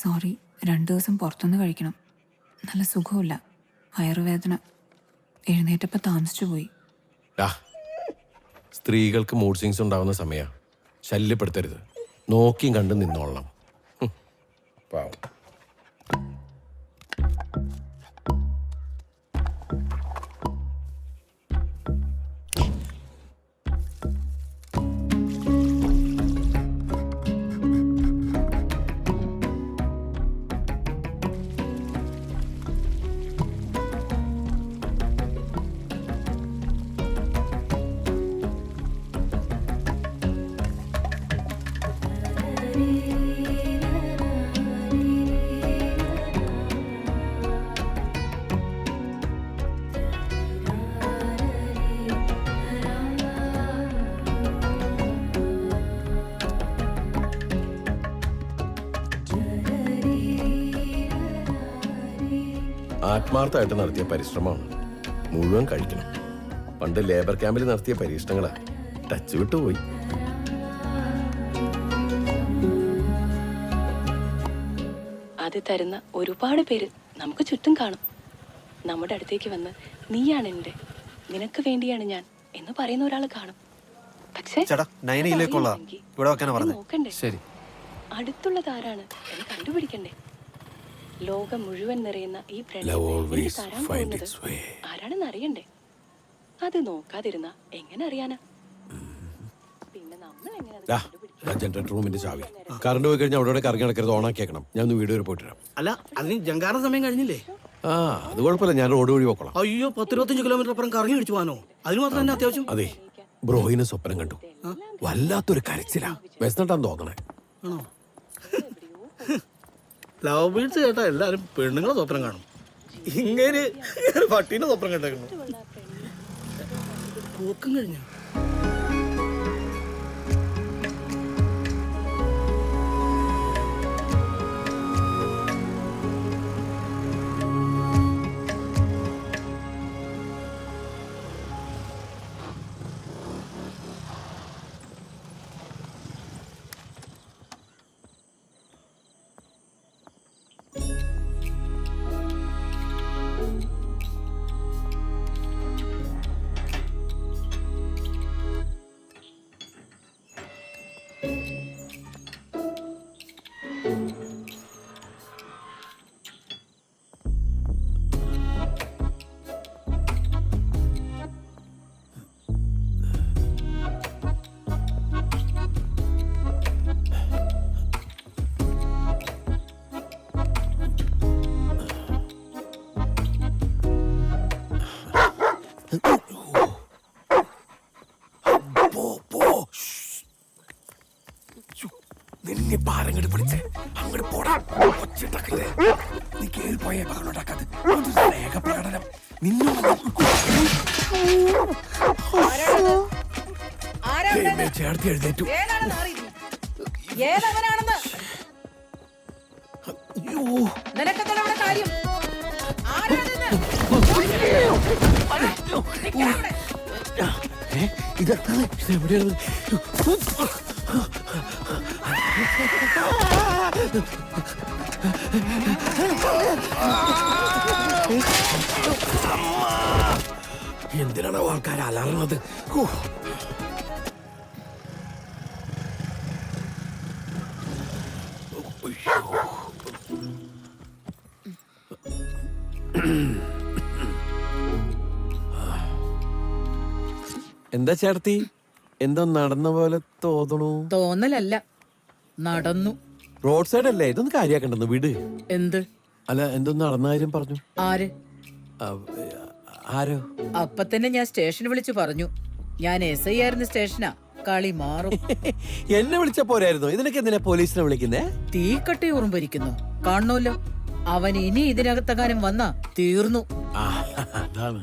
Sorry, 2 ദിവസം പുറത്തുനിന്ന് കഴിക്കണം. നല്ല സുഖമില്ല, വയറുവേദന. എഴുന്നേറ്റപ്പോൾ താമസിച്ചു പോയി. സ്ത്രീകൾക്ക് മൂഡ് സ്വിങ്സ് ഉണ്ടാവുന്ന സമയ ശല്യപ്പെടുത്തരുത്. നോക്കിയും കണ്ടും നിന്നോളണം. പാവം. ആത്മാർത്ഥമായിട്ട് നടത്തിയ പരിശ്രമമാണ്. മുഴുവൻ കഴിക്കണം. പണ്ട് ലേബർ ക്യാമ്പിൽ നടത്തിയ പരീക്ഷണങ്ങളാ ടച്ച് വിട്ടുപോയി. അത് തരുന്ന ഒരുപാട് പേര് നമുക്ക് ചുറ്റും കാണും. നമ്മുടെ അടുത്തേക്ക് വന്ന് നീയാണ് എൻ്റെ, നിനക്ക് വേണ്ടിയാണ് ഞാൻ എന്ന് പറയുന്ന ഒരാൾ കാണും. പക്ഷേ നോക്കണ്ടേ, അടുത്തുള്ളത് ആരാണ് എന്ന് കണ്ടുപിടിക്കണ്ടേ? ലോകം മുഴുവൻ നിറയുന്ന ഈ ആരാണെന്ന് അറിയണ്ടേ? അത് നോക്കാതിരുന്ന എങ്ങനെ അറിയാനാ? പിന്നെ നമ്മൾ ജനറേറ്റർ റൂമിന്റെ ചാവി. കറണ്ട് പോയി കഴിഞ്ഞാൽ അവിടെ കറങ്ങി നടക്കരുത്, ഓണാക്കിയേക്കണം. ഞാൻ ഒന്ന് വീഡിയോ പോയിട്ട് വരാം. അല്ല, അതിന് ജങ്കാറ സമയം കഴിഞ്ഞില്ലേ? അത് കുഴപ്പമില്ല, ഞാൻ റോഡ് വഴി പോക്കോളാം. അയ്യോ, 10-25 കിലോമീറ്റർ അപ്പുറം കറങ്ങി അടിച്ചു പോകാനോ? അതിന് മാത്രം തന്നെ അത്യാവശ്യം. അതെ, ബ്രോയിന് സ്വപ്നം കണ്ടു. വല്ലാത്തൊരു കരച്ചിലാ. വിശന്നിട്ടാന്ന് തോന്നണേ. ലവ് ബീഡ്സ് കേട്ടാ എല്ലാരും പെണ്ണുങ്ങളെ സ്വപ്നം കാണും. ഇങ്ങനെ പട്ടീന്റെ സ്വപ്നം കണ്ടേക്കുന്നു. പോക്കും കഴിഞ്ഞ നിന്നെ പാരങ്ങോട്ട് പിടിച്ച് അങ്ങോട്ട് പോടാ. ഒച്ചിട്ടല്ലേ നീ കേറി പോയ മകളുണ്ടാക്കാതെ സ്നേഹപ്രകടനം ചേർത്ത് എഴുന്നേറ്റു. ഇതെവിടെയാണ്? എന്തിനാണ് ആൾക്കാർ അലർന്നത്? എന്താ ചേർത്തി, എന്താ നടന്ന പോലെ തോന്നണു? തോന്നലല്ല, നടന്നു. റോഡ് സൈഡ് അല്ലേ, ഇതൊന്നും കാര്യാക്കണ്ടെന്ന് വീട്. എന്ത്? അല്ല, എന്തൊന്നും നടന്ന കാര്യം പറഞ്ഞു. ആര്? ആരോ? അപ്പൊ തന്നെ ഞാൻ സ്റ്റേഷൻ വിളിച്ചു പറഞ്ഞു. ഞാൻ SI ആയിരുന്ന സ്റ്റേഷനാ. കളി മാറും. എന്നെ വിളിച്ച പോരായിരുന്നു, ഇതിനൊക്കെ എന്തിനാ പോലീസിനെ വിളിക്കുന്നേ? തീക്കട്ടി ഉറുമ്പരിക്കുന്നു കാണണല്ലോ. അവൻ ഇനി ഇതിനകത്തകാനും വന്നാ തീർന്നു. അതാണ്.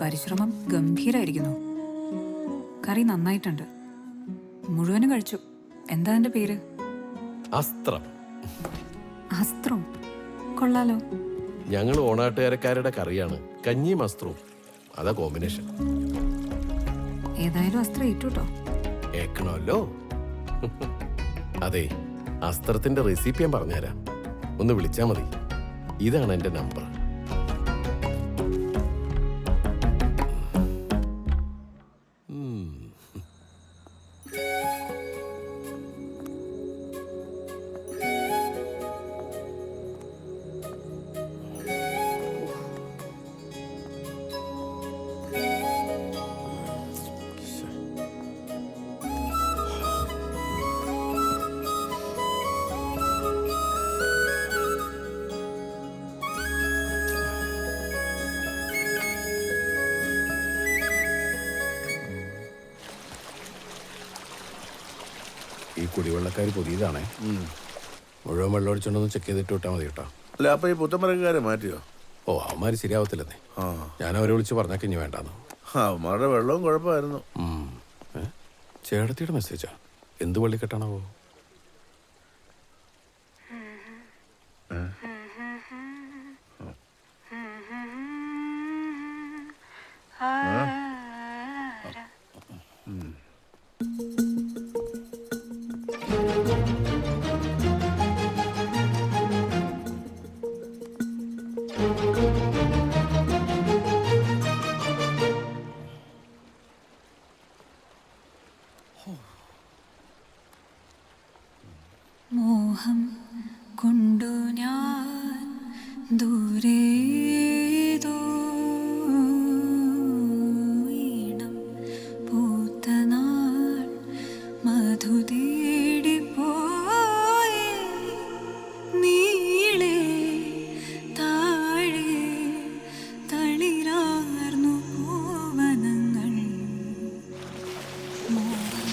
പരിശ്രമം ഗംഭീരായിരിക്കുന്നു. കറി നന്നായിട്ടുണ്ട്. മുഴുവനും കഴിച്ചു. എന്താ അതിന്റെ പേര്? അസ്ത്രം. അസ്ത്രം കൊള്ളാലോ. ഞങ്ങൾ ഓണാട്ടുകാരക്കാരുടെ കറിയാണ് കഞ്ഞിയും അസ്ത്രവും. അതാ കോമ്പിനേഷൻ. ഏതായാലും അസ്ത്രം ഏറ്റുട്ടോ. ഏക്കണമല്ലോ. അതെ, അസ്ത്രത്തിന്റെ റെസിപ്പി ഞാൻ പറഞ്ഞുതരാം. ഒന്ന് വിളിച്ചാ മതി. ഇതാണ് എന്റെ നമ്പർ. ഈ കുടിവെള്ളക്കാർ പുതിയതാണേ. മുഴുവൻ വെള്ളം ഒഴിച്ചോണ്ടൊന്ന് ചെക്ക് ചെയ്തിട്ട് വിട്ടാൽ മതി കേട്ടോ. അല്ല, അപ്പൊ ഈ പുത്തമ്പരക്കാരെ മാറ്റിയോ? ഓ, അവന്മാര് ശരിയാവത്തില്ലെന്നേ. ഞാൻ അവരെ വിളിച്ച് പറഞ്ഞാൽ ഇനി വേണ്ടാന്ന്. അവന്മാരുടെ വെള്ളവും കുഴപ്പമായിരുന്നു. ചേട്ടത്തിയുടെ മെസ്സേജാ. എന്ത് വള്ളിക്കെട്ടാണാവോ? മോഹം കൊണ്ടു ഞാൻ ദൂരേതോ ഈണം പൂത്ത നാൾ മധു തേടിപ്പോയി നീളെ താഴെ തളിരാർന്നു പൂവനങ്ങൾ. മോഹം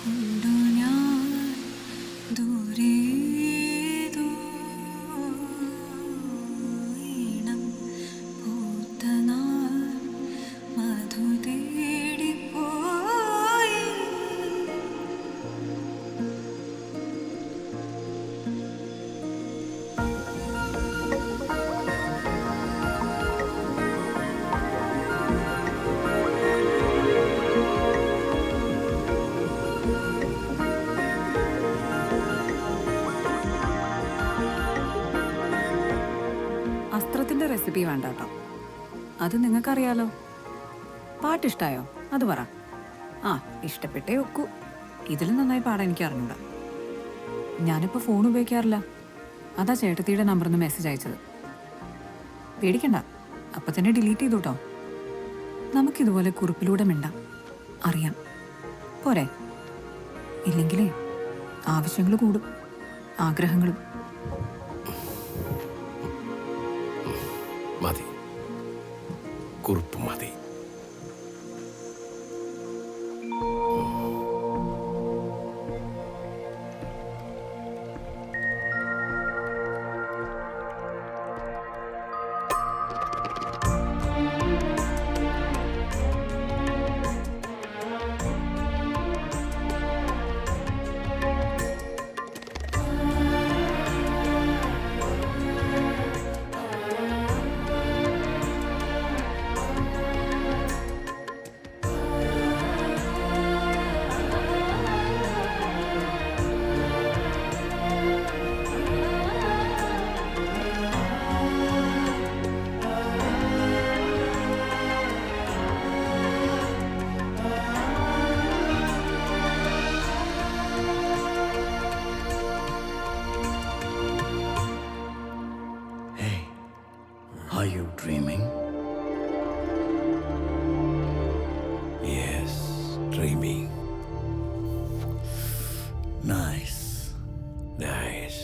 കൊണ്ടു ഞാൻ ദൂരേതോ ഈണം പൂത്ത നാൾ മധു തേടിപ്പോയി. അസ്ത്രത്തിന്റെ റെസിപ്പി വേണ്ട കേട്ടോ, അത് നിങ്ങൾക്കറിയാലോ. പാട്ടിഷ്ടായോ? അത് പറ. ആ, ഇഷ്ടപ്പെട്ടേ ഒക്കൂ. ഇതിലും നന്നായി പാടാൻ എനിക്ക് അറിഞ്ഞൂടാ. ഞാനിപ്പോൾ ഫോൺ ഉപയോഗിക്കാറില്ല. അതാ ചേട്ടത്തിയുടെ നമ്പറിൽ നിന്ന് മെസ്സേജ് അയച്ചത്. പേടിക്കണ്ട, അപ്പം തന്നെ ഡിലീറ്റ് ചെയ്തു കേട്ടോ. നമുക്കിതുപോലെ കുറിപ്പിലൂടെ മിണ്ടാം. അറിയാം പോരെ? ഇല്ലെങ്കിലേ ആവശ്യങ്ങൾ കൂടും, ആഗ്രഹങ്ങളും. മതി, കുറിപ്പ് മതി. Are you dreaming? Yes, dreaming. Nice. Nice.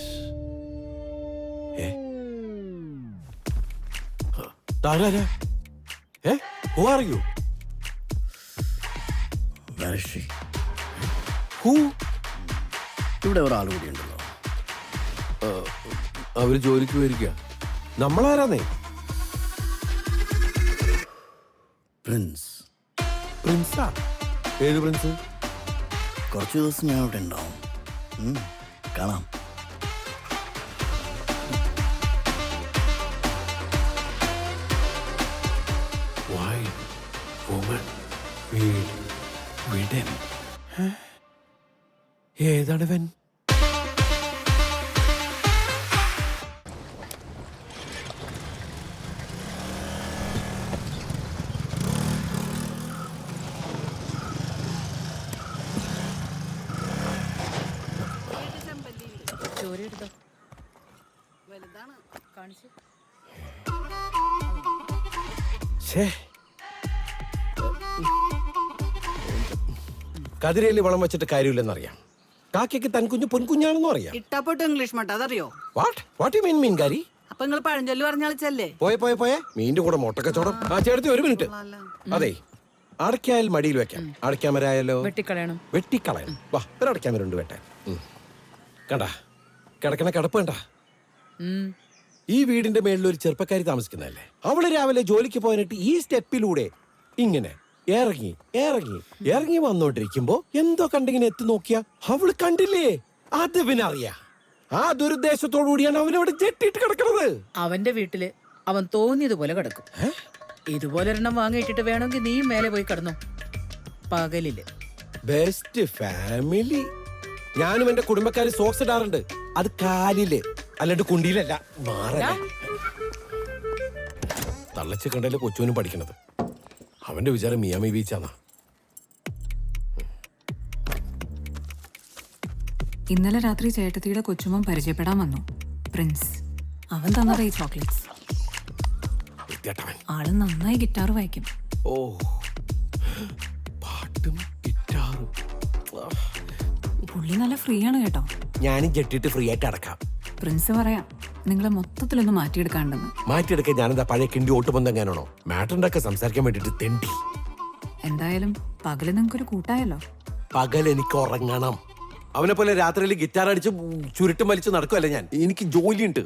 Tara? Who are you? Where is she? Who? ഇവിടെ ഒരാൾ കൂടി ഉണ്ടല്ലോ. അവര് ജോലിക്ക് പോയിരിക്കുക. നമ്മളാരാന്നേ? പ്രിൻസ്. പ്രിൻസാ? ഏത് പ്രിൻസ്? കുറച്ച് ദിവസം ഞാൻ അവിടെ ഉണ്ടാവും. കാണാം. Why, woman, weed. വിടൻ ഏതാണ് ഇവൻ? ചോര എടുത്തോ. കാണിച്ചു. ഛേ. കതിരേലി വളം വെച്ചിട്ട് കാര്യമില്ലെന്നറിയാം. കാക്കയ്ക്ക് തൻ കുഞ്ഞു പൊൻകുഞ്ഞാണെന്നും അറിയാം. ഇട്ടപ്പോട്ട് ഇംഗ്ലീഷ് മട്ട അതറിയോ? What you mean മീൻകാരി? അപ്പൊ നിങ്ങൾ പഴഞ്ചൊല്ലി പറഞ്ഞാളിച്ചല്ലേ? പോയെ മീൻ്റെ കൂടെ മുട്ടക്കച്ചവടം. ആ ചേർത്തി ഒരു മിനിറ്റ്. അതെ, അടയ്ക്കായാൽ മടിയിൽ വെക്കാം. അടയ്ക്കാമരായാലോ വെട്ടിക്കളയണം. വാ, ഒരു അടയ്ക്കാമരുണ്ട് വെട്ടാൻ. കണ്ടാ കിടക്കണ കിടപ്പ് കണ്ടാ? ഈ വീടിന്റെ മേളിൽ ഒരു ചെറുപ്പക്കാരി താമസിക്കുന്നതല്ലേ. അവള് രാവിലെ ജോലിക്ക് പോകാനായിട്ട് ഈ സ്റ്റെപ്പിലൂടെ ഇങ്ങനെ ഇറങ്ങി വന്നോണ്ടിരിക്കുമ്പോ എന്തോ കണ്ടിങ്ങനെ എത്തി നോക്കിയാ അവള് കണ്ടില്ലേ? അത് പിന്നെ അറിയാ. ആ ദുരുദ്ദേശത്തോടു കൂടിയാണ് അവനവിടെ ജെട്ടിട്ട് കിടക്കുന്നത്. അവന്റെ വീട്ടില് അവൻ തോന്നിയതുപോലെ കിടക്കും. ഇതുപോലെ ഒരെണ്ണം വാങ്ങിയിട്ടിട്ട് വേണമെങ്കിൽ നീ മേലെ പോയി കിടന്നു. പകലില് ബെസ്റ്റ് ഫാമിലി. ഞാനും എന്റെ കുടുംബക്കാര് സോക്സ് ഇടാറുണ്ട്. അത് കാലില് അല്ലാണ്ട് കുണ്ടിയിലല്ല. മാറല്ല. തള്ളച്ച് കണ്ടല്ലേ കൊച്ചുവിനും പഠിക്കണത്. അവന്റെ വിചാരം മിയാമി ബീച്ചാന്നാ. ഇന്നലെ രാത്രി ചേട്ടത്തിയുടെ കൊച്ചുമോൻ പരിചയപ്പെടാൻ വന്നു. പ്രിൻസ്. അവൻ തന്നതാ ഈ ചോക്ലേറ്റ്സ്. ആള് നന്നായി ഗിറ്റാർ വായിക്കും. ഓ, പാട്ടും ഗിറ്റാറും. പുള്ളി നല്ല ഫ്രീ ആണ് കേട്ടോ. ഞാനും ജെട്ടിട്ട് ഫ്രീ ആയിട്ട് അടക്കാം. പ്രിൻസ് പറയാം നിങ്ങളെ മൊത്തത്തിലൊന്ന് മാറ്റിയെടുക്കാണ്ടെന്ന്. മാറ്റിയെടുക്കാൻ ഞാനെന്താ പഴയ കിണ്ടി ഓട്ടുപൊന്തെങ്ങാനാണോ? മാറ്ററിന്റെ ഒക്കെ സംസാരിക്കാൻ വേണ്ടിട്ട് തെണ്ടി. എന്തായാലും പകല് നിങ്ങൾക്കൊരു കൂട്ടായല്ലോ. പകൽ എനിക്ക് ഉറങ്ങണം. അവനെ പോലെ രാത്രിയിൽ ഗിറ്റാർ അടിച്ച് ചുരുട്ടും വലിച്ച് നടക്കുമല്ല ഞാൻ. എനിക്ക് ജോലിയുണ്ട്.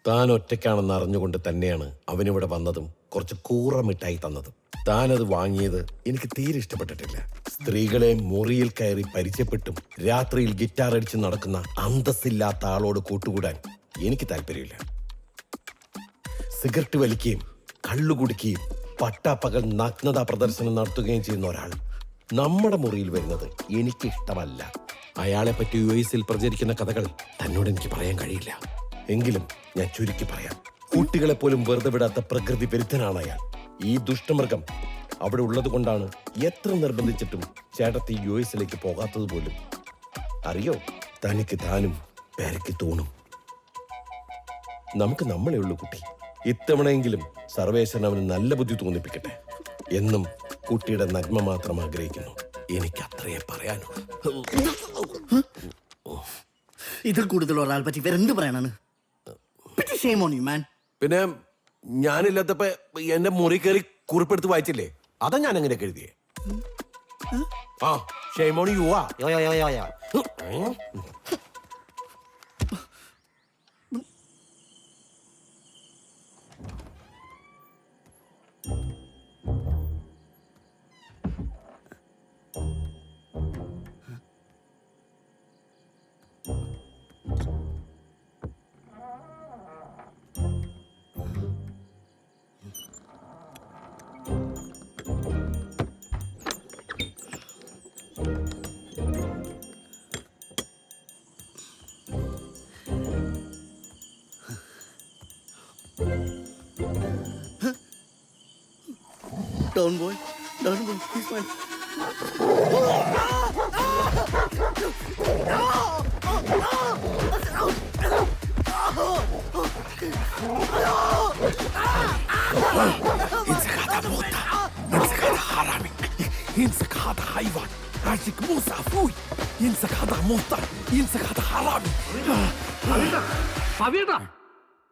താൻ ഒറ്റയ്ക്കാണെന്ന് അറിഞ്ഞുകൊണ്ട് തന്നെയാണ് അവനിവിടെ വന്നതും കുറച്ച് കൂറ മിഠായി തന്നതും. താനത് വാങ്ങിയത് എനിക്ക് തീരെ ഇഷ്ടപ്പെട്ടിട്ടില്ല. സ്ത്രീകളെ മുറിയിൽ കയറി പരിചയപ്പെട്ടും രാത്രിയിൽ ഗിറ്റാർ അടിച്ച് നടക്കുന്ന അന്തസ്സില്ലാത്ത ആളോട് കൂട്ടുകൂടാൻ എനിക്ക് താല്പര്യമില്ല. സിഗരറ്റ് വലിക്കുകയും കള്ളുകുടിക്കുകയും പട്ടാപ്പകൽ നഗ്നതാ പ്രദർശനം നടത്തുകയും ചെയ്യുന്ന ഒരാൾ നമ്മുടെ മുറിയിൽ വരുന്നത് എനിക്കിഷ്ടമല്ല. അയാളെ പറ്റി യുഎസിൽ പ്രചരിക്കുന്ന കഥകൾ തന്നോട് എനിക്ക് പറയാൻ കഴിയില്ല. എങ്കിലും ഞാൻ ചുരുക്കി പറയാം. കുട്ടികളെ പോലും വെറുതെ വിടാത്ത പ്രകൃതി വിരുദ്ധനാണ് അയാൾ. ഈ ദുഷ്ടമൃഗം അവിടെ ഉള്ളത് കൊണ്ടാണ് എത്ര നിർബന്ധിച്ചിട്ടും ചേട്ടത്തി യുഎസിലേക്ക് പോകാത്തത് പോലും. അറിയോ, തനിക്ക് താനും പേരയ്ക്ക് തോന്നും. നമുക്ക് നമ്മളെ ഉള്ളൂ കുട്ടി. ഇത്തവണയെങ്കിലും സർവേശ്വരൻ അവന് നല്ല ബുദ്ധി തോന്നിപ്പിക്കട്ടെ. എന്നും കുട്ടിയുടെ നന്മ മാത്രം ആഗ്രഹിക്കുന്നു. എനിക്ക് അത്രയേ പറയാനൂ. ഇതിൽ കൂടുതൽ ഒരാൾ പറ്റി വേറെന്ത് പറയാനാണ്? പിന്നെ ഞാനില്ലാത്തപ്പോ എന്റെ മുറി കയറി കുറിപ്പെടുത്ത് വായിച്ചില്ലേ? അതാ ഞാൻ അങ്ങനെ എഴുതിയേ. ആ shame on you. Don boy please my.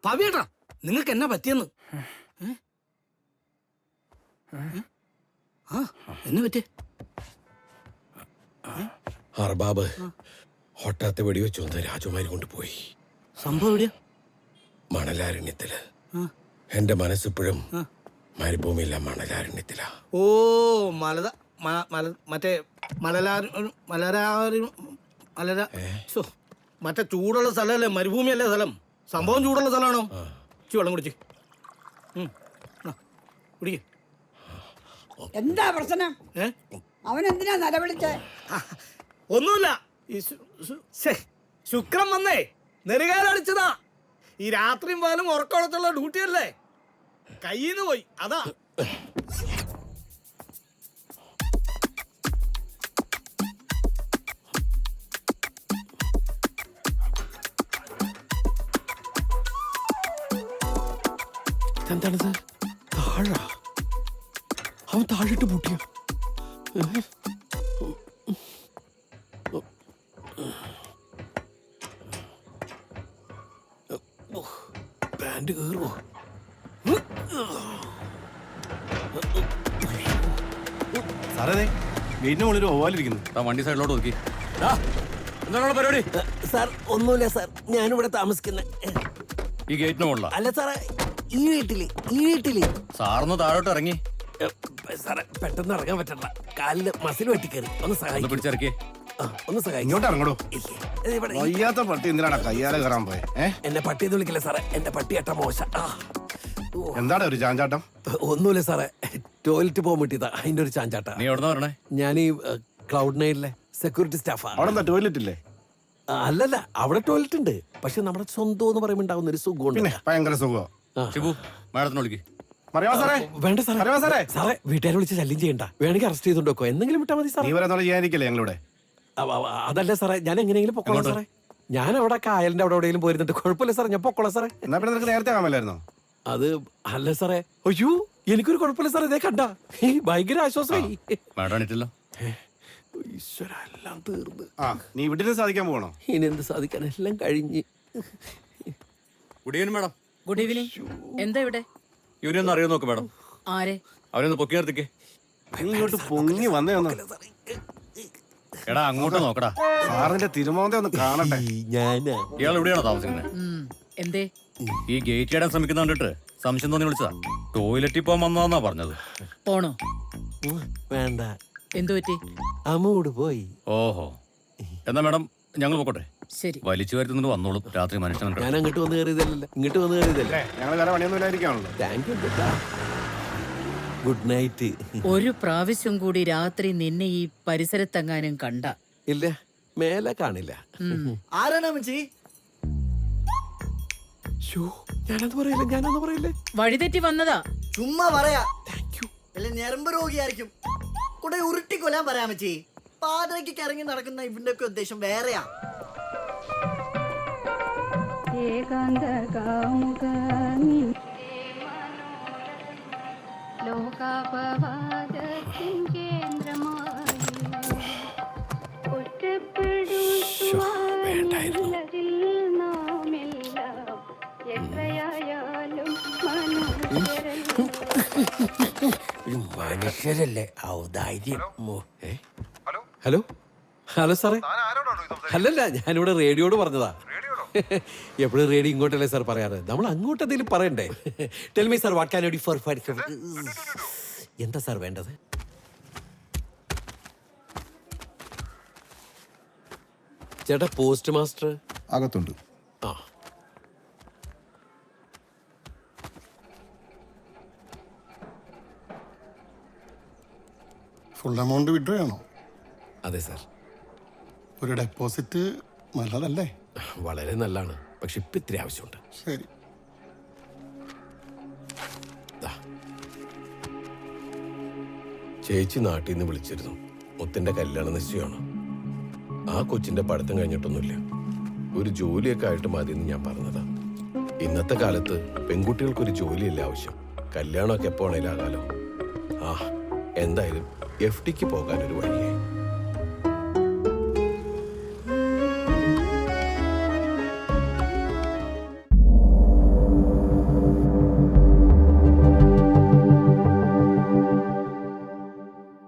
പവിയേട്ടാ നിങ്ങൾക്ക് എന്നാ പറ്റിയെന്ന്? ആ എന്നാ പറ്റിയ? അർബാബ് ഹൊട്ടാത്ത വെടിവെച്ചു വന്ന് രാജകുമാരി കൊണ്ടുപോയി. സംഭവം എവിടെയാ? മണലാരണ്യത്തില്. എന്റെ മനസ്സിപ്പോഴും മരുഭൂമിയില്ല, മണലാരണ്യത്തിലാ. ഓ മലത മറ്റേ മറ്റേ ചൂടുള്ള സ്ഥലമല്ലേ, മരുഭൂമിയല്ലേ സ്ഥലം? സംഭവം ചൂടുള്ള സ്ഥലമാണോ? വെള്ളം കുടിച്ച് കുടിക്ക. എന്താ പ്രശ്നം? അവൻ എന്തിനാ നിലവിളിച്ചേ? ഒന്നുമില്ല, ശുക്രൻ വന്നേ നെറുകാലടിച്ചതാ. ഈ രാത്രിയും പാലും ഉറക്കമുള്ള ഡ്യൂട്ടിയല്ലേ, കയ്യിന്ന് പോയി അതാ. എന്താണിത്? താഴാ അവൻ താഴിട്ട് പൂട്ടിയോ? പാൻറ് കയറുമോ? സാറേ വീടിന് മുകളിൽ ഓവാലിരിക്കുന്നു. വണ്ടി സൈഡിലോട്ട് ഒതുക്കി. എന്താണ് പരിപാടി? സാർ ഒന്നുമില്ല സാർ, ഞാനിവിടെ താമസിക്കുന്നത്. ഈ ഗേറ്റിന് മുകളിലാ? അല്ല സാറേ, ഈ വീട്ടില്. സാറിന്ന് താഴോട്ട് ഇറങ്ങി. സാറേ പെട്ടെന്ന് ഇറങ്ങാൻ പറ്റണ്ട, കാലില് മസിൽ വെട്ടിക്കറി. ഒന്ന് സഹായിക്കും. പിടിച്ചിറക്കി. ഒന്ന് സഹായിക്കും. ഇങ്ങോട്ട് ഇറങ്ങടോ. വയ്യാത്ത പട്ടി എന്തിനാണ് കയ്യാലെ കയറാൻ പോയെ? എന്നെ പട്ടി എന്ന് വിളിക്കില്ല സാറേ, എന്റെ പട്ടി ഏട്ട മോശ. എന്താണ് ഒരു ചാഞ്ചാട്ടം? ഒന്നുമില്ല സാറേ, ടോയ്ലറ്റ് പോകാൻ പറ്റിയതാ, അതിന്റെ ഒരു ചാഞ്ചാട്ട. നീ എവിടുന്ന പറഞ്ഞേ? ഞാൻ ഈ ക്ലൗഡ് നൈനിലെ സെക്യൂരിറ്റി സ്റ്റാഫാ. അവിടെ എന്താ ടോയ്ലറ്റ് ഇല്ലേ? അല്ലല്ല, അവിടെ ടോയ്ലറ്റ് ഉണ്ട്, പക്ഷെ നമ്മുടെ സ്വന്തം എന്ന് പറയുമ്പോൾ ഉണ്ടാകുന്ന ഒരു സുഖമുണ്ട്. പിന്നെ ഭയങ്കര സുഖം. മാഡത്തിന് വിളിക്ക്. വേണ്ട സാറേ, സാറേ വീട്ടുകാരെ വിളിച്ച് ശല്യം ചെയ്യണ്ട, വേണമെങ്കിൽ അറസ്റ്റ് ചെയ്തോണ്ടോ എന്തെങ്കിലും വിട്ടാൽ മതി സാറേ. നീ വരെ ചെയ്യാനിരിക്കല്ലേ ഞങ്ങളിവിടെ? അതല്ല സാറേ, ഞാൻ എങ്ങനെയെങ്കിലും പൊക്കോളാം സാറേ. ഞാൻ അവിടെ കായലിന്റെ അവിടെ എവിടെയെങ്കിലും പോയിരുന്നിട്ട് കുഴപ്പമില്ല സാറേ, ഞാൻ പൊക്കോളാം സാറേ. എന്നാ പിന്നെ നിനക്ക് നേരത്തെ ആകാമല്ലായിരുന്നോ? അത് അല്ല സാറേ, അയ്യോ എനിക്കൊരു കുഴപ്പമില്ല സാറേ, ഇതേ കണ്ട ഭയങ്കര ആശ്വാസമായി. ഈശ്വര, എല്ലാം തീർന്ന്. നീ ഇവിടെ സാധിക്കാൻ പോകണോ? ഇനി എന്ത് സാധിക്കാൻ, എല്ലാം കഴിഞ്ഞ്. Good evening madam. Good evening. എന്താ ഇവിടെ? ഇവരൊന്ന് അറിയാൻ നോക്ക് മാഡം. ആരെ? അവരൊന്ന് പൊക്കി നിർത്തിക്കേ. നീ ഇങ്ങോട്ട് പൊങ്ങി വന്നേ ഒന്ന്. എടാ അങ്ങോട്ട് നോക്കടാ, സാറിന്റെ തിരുമോന്തെ ഒന്ന് കാണട്ടെ. ഞാനാ. ഇയാൾ എവിടെയാണോ താമസിക്കുന്നത്? എന്തേ? ഈ ഗേറ്റ് ഇടാൻ ശ്രമിക്കുന്ന കണ്ടിട്ട് സംശയം തോന്നി വിളിച്ചതാ. ടോയ്ലറ്റിൽ പോകാൻ വന്നതാന്നാ പറഞ്ഞത്. പോണോ? വേണ്ട. എന്തു പറ്റി? അമ്മൂട് പോയി. ഓഹോ, എന്നാ മാഡം ഞങ്ങൾ പോക്കോട്ടെ. ശരി, വലിച്ചു വരുത്തുന്നത് വന്നോളും. രാത്രി മനുഷ്യൻ ഞാൻ അങ്ങോട്ട് വന്ന് കയറിയതല്ലേ, ഇങ്ങോട്ട് വന്ന് കയറിയതല്ലേ. ഞങ്ങൾ വേറെ പണിയൊന്നുമില്ലായിരിക്കാണല്ലോ. Thank you. Good night. ഒരു പ്രാവശ്യം കൂടി രാത്രി നിന്നെ ഈ പരിസരത്തെങ്ങാനും കണ്ട ഇല്ല, മേലെ കാണില്ല. ആരാണ് അമ്മച്ചി? ഞാനത് പറയില്ലേ. വഴിതെറ്റി വന്നതാ. ചുമ്മാ പറയാ. അല്ല ഞരമ്പ് രോഗിയായിരിക്കും. കൂടെ ഉരുട്ടി കൊല്ലാൻ പറയാം അമ്മച്ചി. പാതിരയ്ക്ക് ഇറങ്ങി നടക്കുന്ന ഇവന്റെ ഒക്കെ ഉദ്ദേശം വേറെയാ. മനുഷ്യരല്ലേ, ഔദാര്യം. ഹലോ ഹലോ സാറേ. അല്ലല്ല, ഞാനിവിടെ റേഡിയോട് പറഞ്ഞതാ. എപ്പോഴും റേഡിയോ ഇങ്ങോട്ടല്ലേ സാർ പറയാറ്, നമ്മൾ അങ്ങോട്ട് എന്തെങ്കിലും പറയണ്ടേ. Tell me sir, what can you do for എന്താ സാർ വേണ്ടത്? ചേട്ടാ, പോസ്റ്റ് മാസ്റ്റർ അകത്തുണ്ട്. ആ, ഫുൾ എമൗണ്ട് വിഡ്രോ ആണോ? അതെ സാർ. ഒരു ഡെപ്പോസിറ്റ് നല്ലതല്ലേ? വളരെ നല്ലതാണ്, പക്ഷെ ഇപ്പം ഇത്തിരി ആവശ്യമുണ്ട്. ശരി. ചേച്ചി നാട്ടിൽ നിന്ന് വിളിച്ചിരുന്നു. മുത്തിന്റെ കല്യാണ നിശ്ചയമാണ്. ആ കൊച്ചിന്റെ പഠിത്തം കഴിഞ്ഞിട്ടൊന്നുമില്ല. ഒരു ജോലിയൊക്കെ ആയിട്ട് മതിയെന്ന് ഞാൻ പറഞ്ഞതാ. ഇന്നത്തെ കാലത്ത് പെൺകുട്ടികൾക്കൊരു ജോലിയല്ല ആവശ്യം. കല്യാണമൊക്കെ എപ്പോ ആണേലും ആകാലോ. എന്തായാലും FDക്ക് പോകാനൊരു വഴിയേ.